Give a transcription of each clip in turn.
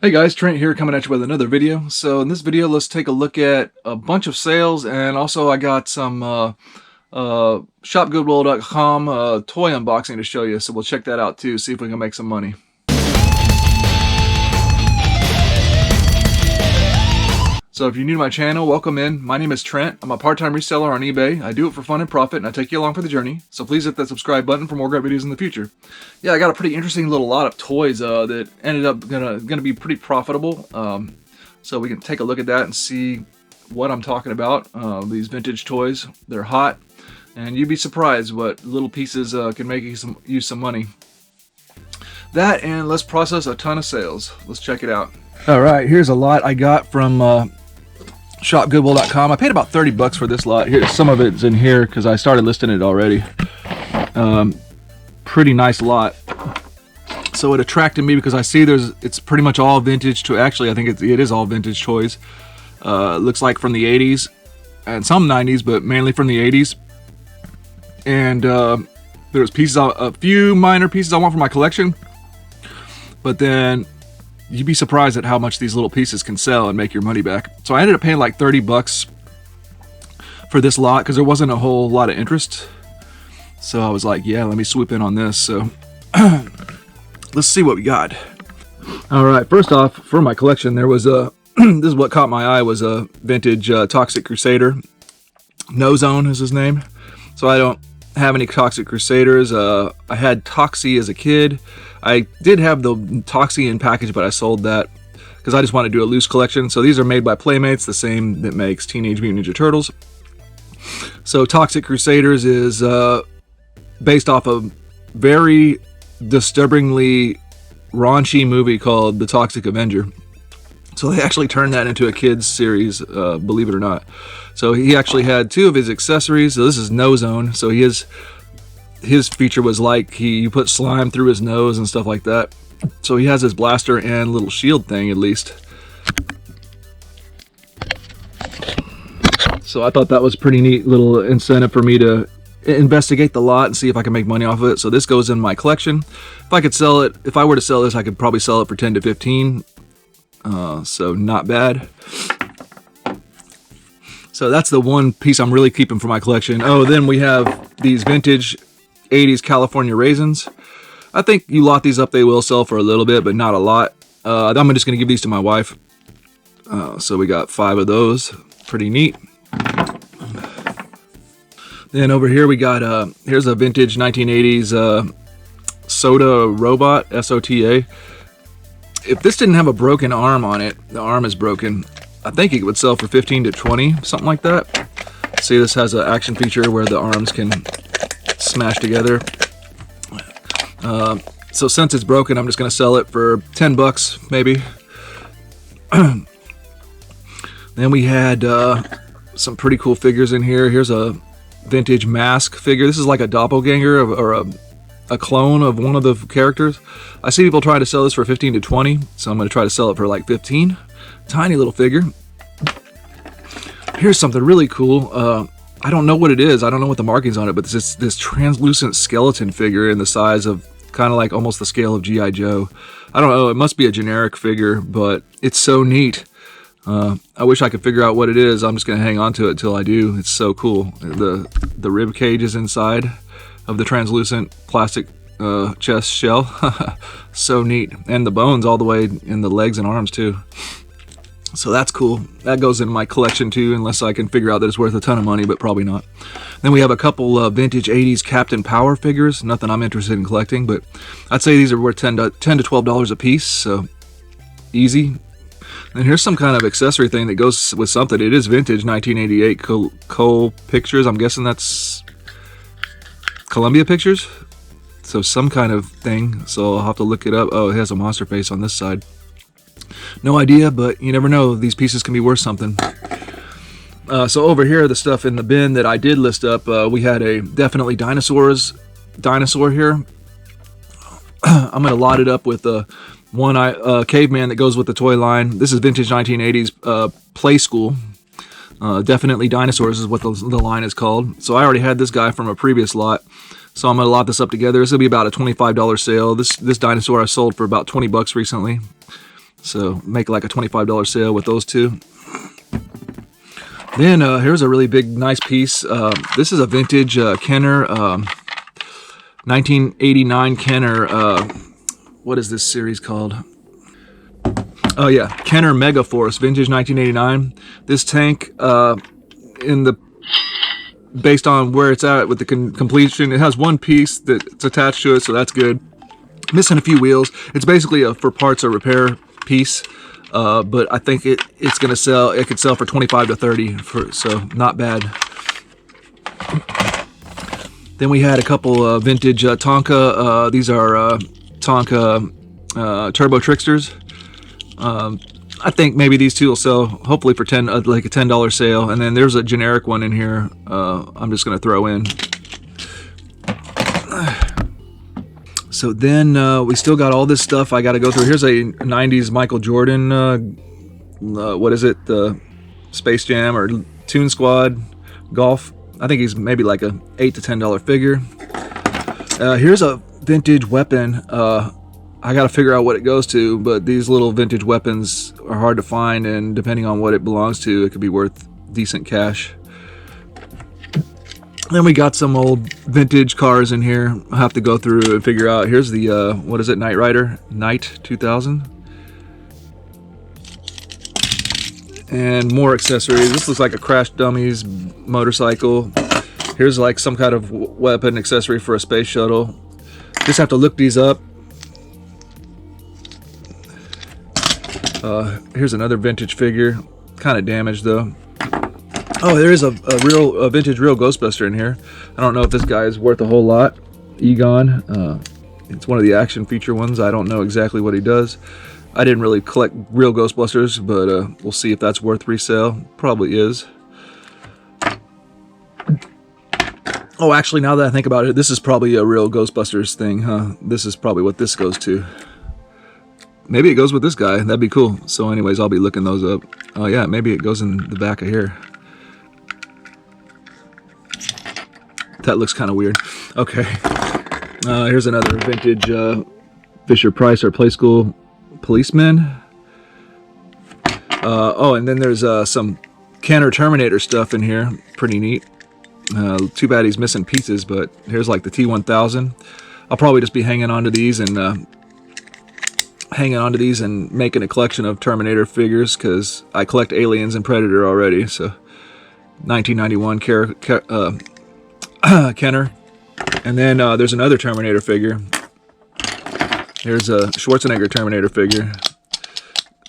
Hey guys, Trent here coming at you with another video. So in this video, let's take a look at a bunch of sales, and also I got some ShopGoodwill.com toy unboxing to show you. So we'll check that out too, see if we can make some money. So if you're new to my channel, welcome in. My name is Trent. I'm a part-time reseller on eBay. I do it for fun and profit, and I take you along for the journey. So please hit that subscribe button for more great videos in the future. Yeah, I got a pretty interesting little lot of toys that ended up gonna be pretty profitable. So we can take a look at that and see what I'm talking about. These vintage toys, they're hot, and you'd be surprised what little pieces can make you some money. That, and let's process a ton of sales. Let's check it out. All right, here's a lot I got from ShopGoodwill.com. I paid about 30 bucks for this lot. Here, some of it's in here because I started listing it already. Pretty nice lot. So it attracted me because I see it's pretty much all vintage. Actually, I think it is all vintage toys. Looks like from the 80s and some 90s, but mainly from the 80s. And there's a few minor pieces I want for my collection, but then you'd be surprised at how much these little pieces can sell and make your money back. So I ended up paying like 30 bucks for this lot because there wasn't a whole lot of interest. So I was like, yeah, let me swoop in on this. So let's see what we got. All right, first off, for my collection, there was a, this is what caught my eye, was a vintage Toxic Crusader. No Zone is his name. So I don't have any Toxic Crusaders. I had Toxie as a kid. I did have the Toxie in package, but I sold that because I just want to do a loose collection. So these are made by Playmates, the same that makes Teenage Mutant Ninja Turtles. So Toxic Crusaders is based off a very disturbingly raunchy movie called The Toxic Avenger. So they actually turned that into a kids series, believe it or not. So he actually had two of his accessories. So this is No Zone. So his feature was like you put slime through his nose and stuff like that. So he has his blaster and little shield thing, at least. So I thought that was a pretty neat little incentive for me to investigate the lot and see if I can make money off of it. So this goes in my collection. If I could sell it, if I were to sell this, I could probably sell it for 10 to 15. So not bad. So that's the one piece I'm really keeping for my collection. Oh, then we have these vintage 80s California raisins. I think you lot these up, they will sell for a little bit, but not a lot. I'm just going to give these to my wife. So we got 5 of those. Pretty neat. Then over here we got, here's a vintage 1980s Soda Robot, S-O-T-A. If this didn't have a broken arm on it, the arm is broken, I think it would sell for 15 to 20, something like that. See, this has an action feature where the arms can smash together. So since it's broken, I'm just going to sell it for 10 bucks, maybe. Then we had some pretty cool figures in here. Here's a vintage Mask figure. This is like a doppelganger or a clone of one of the characters. I see people trying to sell this for 15 to 20, so I'm going to try to sell it for like 15. Tiny little figure. Here's something really cool. I don't know what it is. I don't know what the markings on it, but this translucent skeleton figure in the size of kind of like almost the scale of G.I. Joe. I don't know. It must be a generic figure, but it's so neat. I wish I could figure out what it is. I'm just going to hang on to it till I do. It's so cool. The rib cage is inside of the translucent plastic chest shell. So neat. And the bones all the way in the legs and arms too. So that's cool. That goes in my collection too, unless I can figure out that it's worth a ton of money, but probably not. Then we have a couple vintage 80s Captain Power figures. Nothing I'm interested in collecting, but I'd say these are worth $10 to $12 a piece, so easy. And here's some kind of accessory thing that goes with something. It is vintage 1988 Cole Pictures. I'm guessing that's Columbia Pictures. So some kind of thing. So I'll have to look it up. Oh, it has a monster face on this side. No idea, but you never know. These pieces can be worth something. So over here, the stuff in the bin that I did list up, we had a Definitely dinosaur here. I'm going to lot it up with one caveman that goes with the toy line. This is vintage 1980s Play School. Definitely Dinosaurs is what the line is called. So I already had this guy from a previous lot. So I'm going to lot this up together. This will be about a $25 sale. This dinosaur I sold for about 20 bucks recently. So make like a $25 sale with those two. Then here's a really big, nice piece. This is a vintage Kenner, 1989 Kenner. What is this series called? Oh yeah, Kenner Mega Force, vintage 1989. This tank, based on where it's at with the completion, it has one piece that's attached to it, so that's good. Missing a few wheels. It's basically a for parts or repair piece. But I think it's gonna sell. It could sell for 25 to 30, so not bad. Then we had a couple vintage Tonka. These are Tonka Turbo Tricksters. I think maybe these two will sell, hopefully for like a $10 sale. And then there's a generic one in here. I'm just gonna throw in. So then we still got all this stuff I got to go through. Here's a 90s Michael Jordan, what is it? Space Jam or Toon Squad Golf. I think he's maybe like a $8 to $10 figure. Here's a vintage weapon. I got to figure out what it goes to, but these little vintage weapons are hard to find, and depending on what it belongs to, it could be worth decent cash. Then we got some old vintage cars in here. I'll have to go through and figure out. Here's the, what is it, Knight Rider? Knight 2000. And more accessories. This looks like a Crash Dummies motorcycle. Here's like some kind of weapon accessory for a space shuttle. Just have to look these up. Here's another vintage figure. Kind of damaged though. Oh, there is a vintage real Ghostbuster in here. I don't know if this guy is worth a whole lot. Egon. It's one of the action feature ones. I don't know exactly what he does. I didn't really collect real Ghostbusters, but we'll see if that's worth resale. Probably is. Oh, actually, now that I think about it, this is probably a real Ghostbusters thing, huh? This is probably what this goes to. Maybe it goes with this guy. That'd be cool. So anyways, I'll be looking those up. Oh yeah, maybe it goes in the back of here. That looks kind of weird. Okay. Here's another vintage Fisher Price or Play School Policeman. Oh, and then there's some Kenner Terminator stuff in here. Pretty neat. Too bad he's missing pieces, but here's like the T1000. I'll probably just be hanging on to these and making a collection of Terminator figures, because I collect Aliens and Predator already. So 1991 Kenner. And then there's another Terminator figure. Here's a Schwarzenegger Terminator figure.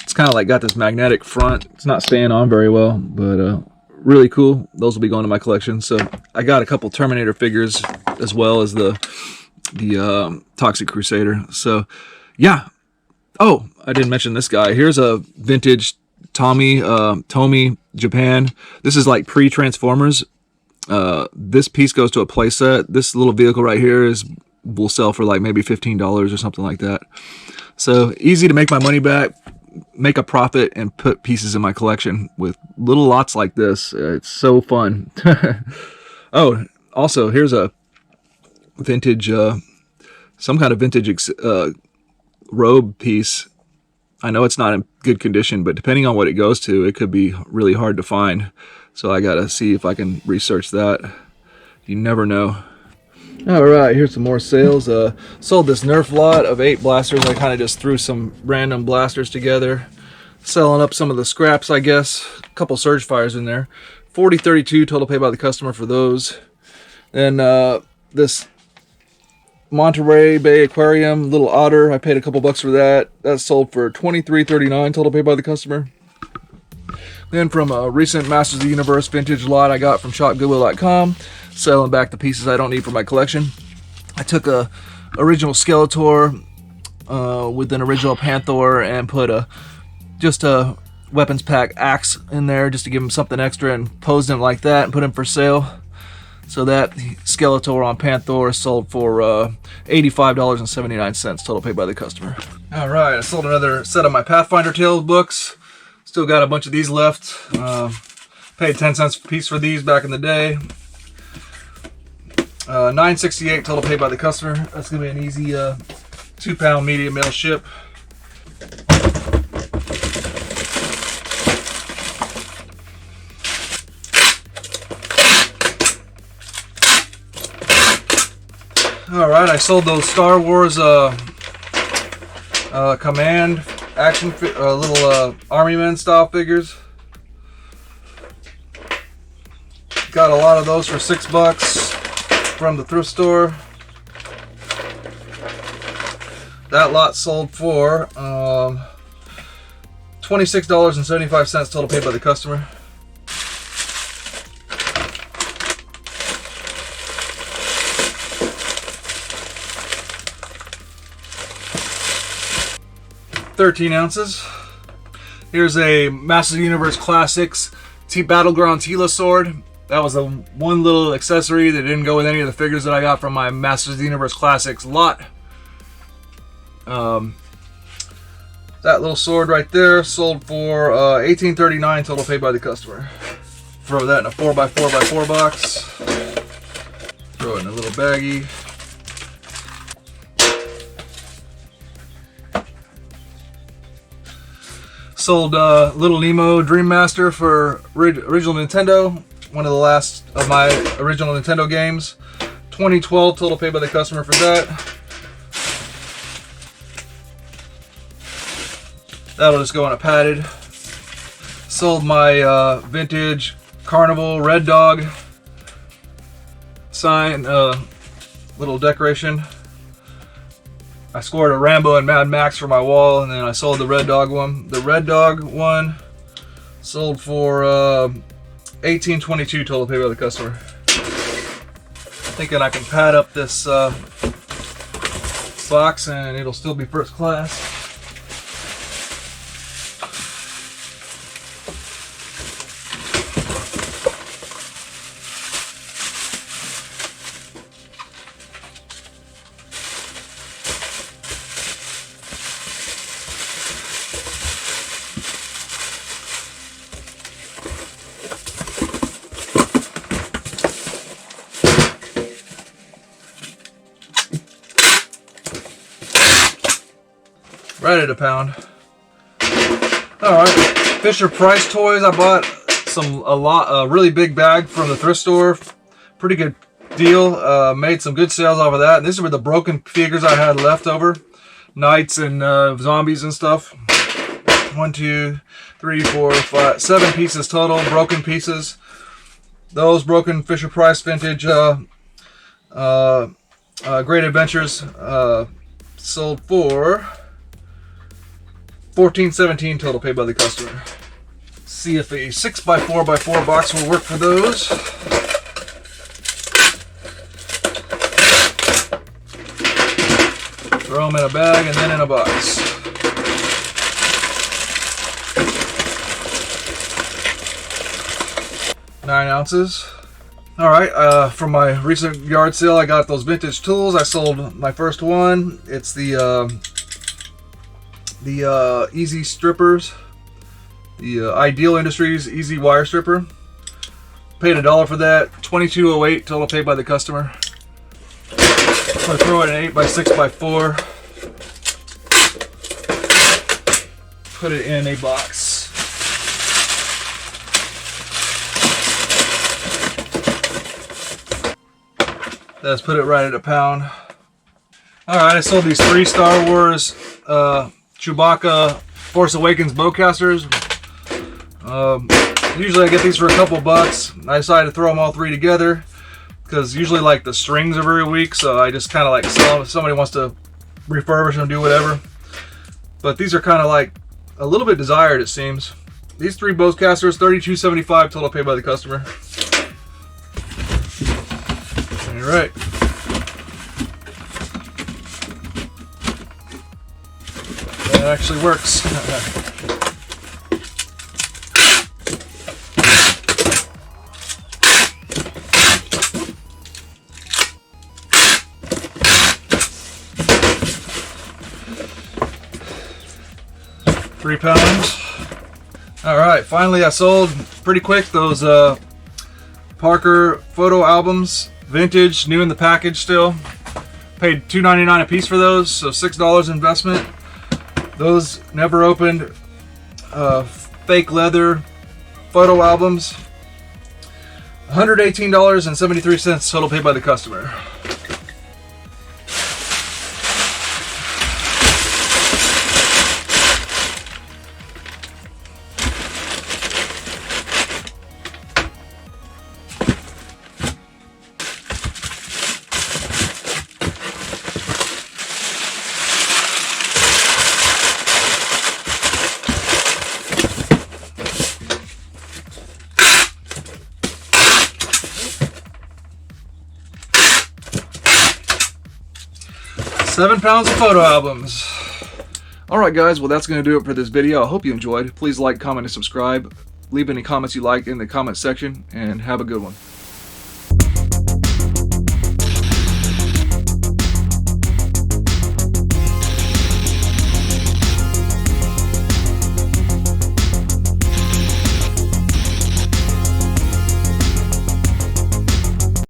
It's kind of like got this magnetic front. It's not staying on very well, but really cool. Those will be going to my collection. So I got a couple Terminator figures as well as the Toxic Crusader. So yeah. Oh, I didn't mention this guy. Here's a vintage Tomy Japan. This is like pre-Transformers. This piece goes to a playset. This little vehicle right here will sell for like maybe $15 or something like that. So easy to make my money back, make a profit, and put pieces in my collection with little lots like this. It's so fun. Oh, also here's a vintage, some kind of vintage robe piece. I know it's not in good condition, but depending on what it goes to, it could be really hard to find. So I gotta see if I can research that. You never know. All right, here's some more sales. Sold this Nerf lot of 8 blasters. I kind of just threw some random blasters together, selling up some of the scraps, I guess. A couple surge fires in there. $40.32 total pay by the customer for those. Then this Monterey Bay Aquarium little otter, I paid a couple bucks for that. That's sold for $23.39 total pay by the customer. Then from a recent Masters of the Universe vintage lot I got from ShopGoodwill.com, selling back the pieces I don't need for my collection. I took a original Skeletor with an original Panther and put just a weapons pack axe in there just to give him something extra, and posed him like that and put him for sale. So that Skeletor on Panther sold for $85.79 total paid by the customer. All right, I sold another set of my Pathfinder Tales books. Still got a bunch of these left. Paid 10 cents a piece for these back in the day. $9.68 total paid by the customer. That's gonna be an easy 2-pound medium mail ship. Alright, I sold those Star Wars command action little army men style figures. Got a lot of those for $6 from the thrift store. That lot sold for $26.75 total paid by the customer. $13 ounces. Here's a Masters of the Universe Classics Battleground Tila sword. That was the one little accessory that didn't go with any of the figures that I got from my Masters of the Universe Classics lot. That little sword right there sold for $18.39 total paid by the customer. Throw that in a 4x4x4 box. Throw it in a little baggie. Sold Little Nemo Dream Master for original Nintendo, one of the last of my original Nintendo games. $20.12 total paid by the customer for that. That'll just go in a padded. Sold my vintage Carnival Red Dog sign, little decoration. I scored a Rambo and Mad Max for my wall, and then I sold the Red Dog one. The Red Dog one sold for $18.22 total paid by the customer. Thinking I can pad up this box and it'll still be first class. Right at a pound. Alright, Fisher Price toys. I bought a really big bag from the thrift store. Pretty good deal. Made some good sales off of that. And these were the broken figures I had left over. Knights and zombies and stuff. 1, 2, 3, 4, 5, 7 pieces total. Broken pieces. Those broken Fisher Price vintage Great Adventures sold for $14.17 total paid by the customer. See if a 6x4x4 box will work for those. Throw them in a bag and then in a box. $9 ounces. Alright, from my recent yard sale, I got those vintage tools. I sold my first one. It's the Easy Strippers, the Ideal Industries Easy Wire Stripper. Paid $1 for that. $22.08 total paid by the customer. So I throw it in an 8x6x4. Put it in a box. Let's put it right at a pound. Alright, I sold these 3 Star Wars Chewbacca Force Awakens bowcasters. Usually I get these for a couple bucks. I decided to throw them all 3 together because usually like the strings are very weak, so I just kind of like sell them if somebody wants to refurbish them, do whatever. But these are kind of like a little bit desired, it seems. These 3 bowcasters, $32.75 total paid by the customer. All right. That actually works. £3. All right, finally I sold pretty quick those Parker photo albums, vintage, new in the package still. Paid $2.99 a piece for those, so $6 investment. Those never opened fake leather photo albums. $118.73 total paid by the customer. 7 pounds of photo albums. Alright guys, well that's going to do it for this video. I hope you enjoyed. Please like, comment, and subscribe. Leave any comments you like in the comment section, and have a good one.